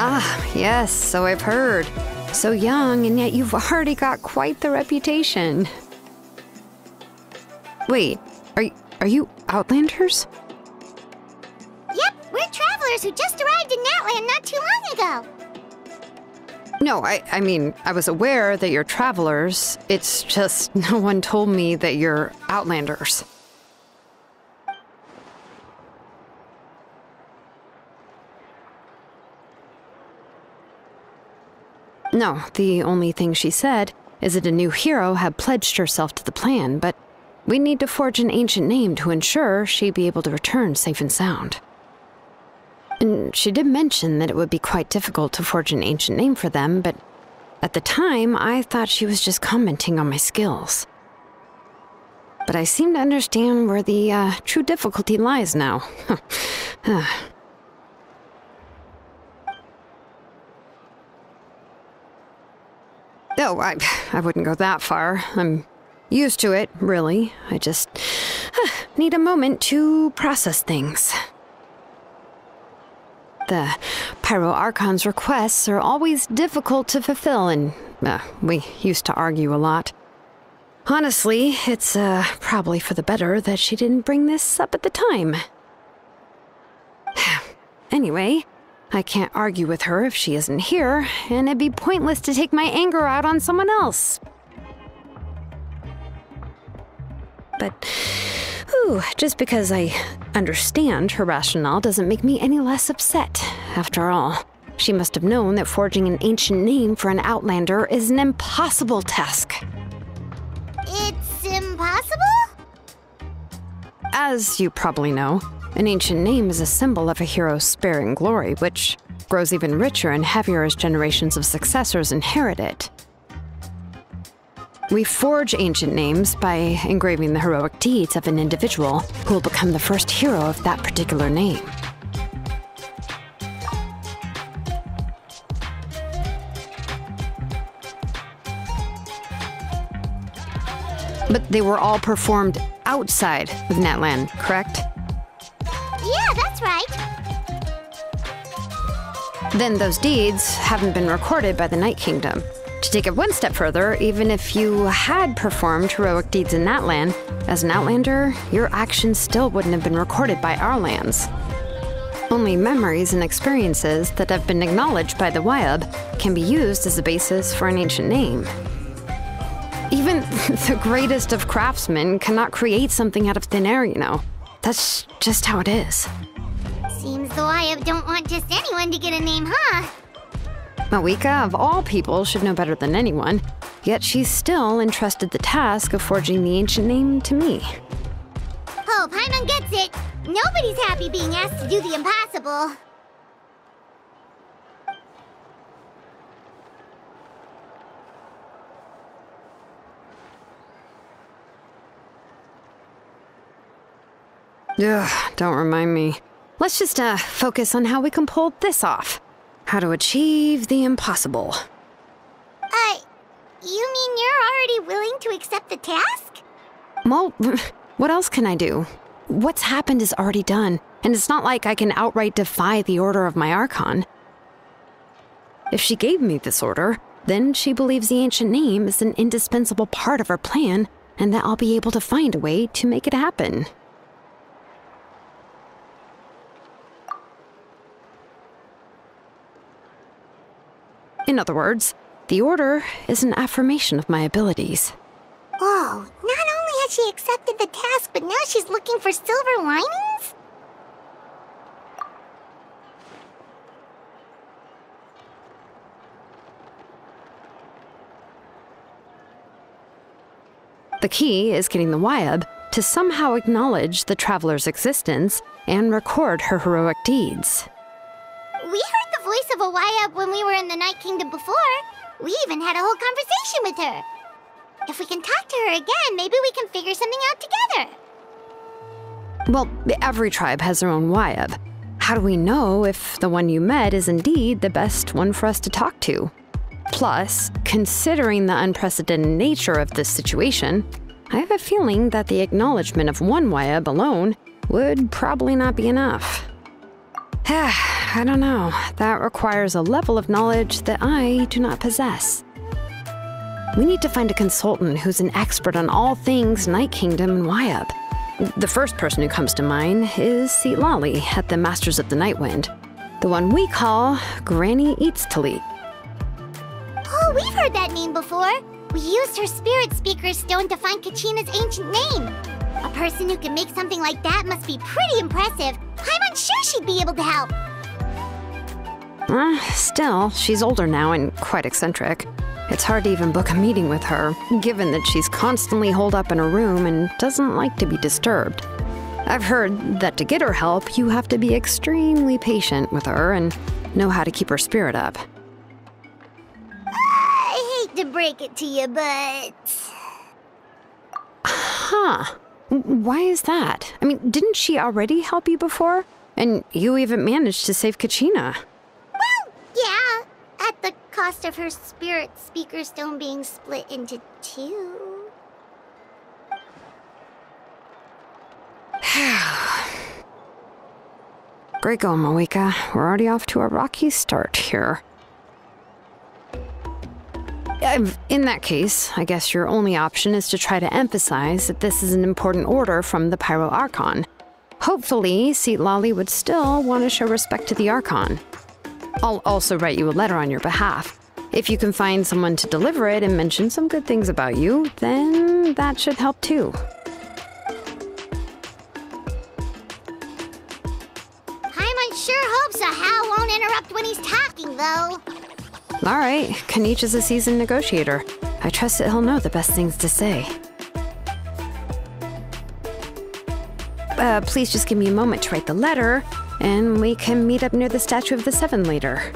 Ah, yes, so I've heard. So young, and yet you've already got quite the reputation. Wait, are you Outlanders? Yep, we're travelers who just arrived in Natlan not too long ago. No, I mean, I was aware that you're travelers. It's just no one told me that you're Outlanders. No, the only thing she said is that a new hero had pledged herself to the plan, but we need to forge an ancient name to ensure she'd be able to return safe and sound. And she did mention that it would be quite difficult to forge an ancient name for them, but at the time, I thought she was just commenting on my skills. But I seem to understand where the true difficulty lies now. Oh, I wouldn't go that far. I'm used to it, really. I just need a moment to process things. The Pyro Archon's requests are always difficult to fulfill, and we used to argue a lot. Honestly, it's probably for the better that she didn't bring this up at the time. Anyway, I can't argue with her if she isn't here, and it'd be pointless to take my anger out on someone else. But, just because I understand her rationale doesn't make me any less upset. After all, she must have known that forging an ancient name for an Outlander is an impossible task. It's impossible? As you probably know, an ancient name is a symbol of a hero's spirit and glory, which grows even richer and heavier as generations of successors inherit it. We forge ancient names by engraving the heroic deeds of an individual who will become the first hero of that particular name. But they were all performed outside of Natlan, correct? Yeah, that's right. Then those deeds haven't been recorded by the Night Kingdom. To take it one step further, even if you had performed heroic deeds in Natlan, as an Outlander, your actions still wouldn't have been recorded by our lands. Only memories and experiences that have been acknowledged by the Wyab can be used as a basis for an ancient name. Even the greatest of craftsmen cannot create something out of thin air, you know. That's just how it is. Seems the Wyab don't want just anyone to get a name, huh? Mawika, of all people, should know better than anyone, yet she's still entrusted the task of forging the ancient name to me. Oh, Paimon gets it. Nobody's happy being asked to do the impossible. Ugh, don't remind me. Let's just focus on how we can pull this off. How to achieve the impossible. You mean you're already willing to accept the task? Well, what else can I do? What's happened is already done, and it's not like I can outright defy the order of my Archon. If she gave me this order, then she believes the ancient name is an indispensable part of her plan, and that I'll be able to find a way to make it happen. In other words, the order is an affirmation of my abilities. Whoa, not only has she accepted the task, but now she's looking for silver linings? The key is getting the Wyab to somehow acknowledge the traveler's existence and record her heroic deeds. We heard the voice of a Wyab when we were in the Night Kingdom before. We even had a whole conversation with her. If we can talk to her again, maybe we can figure something out together. Well, every tribe has their own Wyab. How do we know if the one you met is indeed the best one for us to talk to? Plus, considering the unprecedented nature of this situation, I have a feeling that the acknowledgement of one Wyab alone would probably not be enough. I don't know. That requires a level of knowledge that I do not possess. We need to find a consultant who's an expert on all things Night Kingdom and Wyatt. The first person who comes to mind is Citlali at the Masters of the Nightwind, the one we call Granny Eats Talit. Oh, we've heard that name before. We used her Spirit Speaker Stone to find Kachina's ancient name. A person who can make something like that must be pretty impressive. I'm unsure she'd be able to help. Still, she's older now and quite eccentric. It's hard to even book a meeting with her, given that she's constantly holed up in her room and doesn't like to be disturbed. I've heard that to get her help, you have to be extremely patient with her and know how to keep her spirit up. I hate to break it to you, but... Huh. Why is that? I mean, didn't she already help you before? And you even managed to save Kachina. Well, yeah. At the cost of her Spirit Speaker Stone being split into two. Great going, Moeka. We're already off to a rocky start here. In that case, I guess your only option is to try to emphasize that this is an important order from the Pyro Archon. Hopefully, Citlali would still want to show respect to the Archon. I'll also write you a letter on your behalf. If you can find someone to deliver it and mention some good things about you, then that should help too. Paimon sure hopes a Hal won't interrupt when he's talking, though. All right, Kanich is a seasoned negotiator. I trust that he'll know the best things to say. Please just give me a moment to write the letter, and we can meet up near the Statue of the Seven later.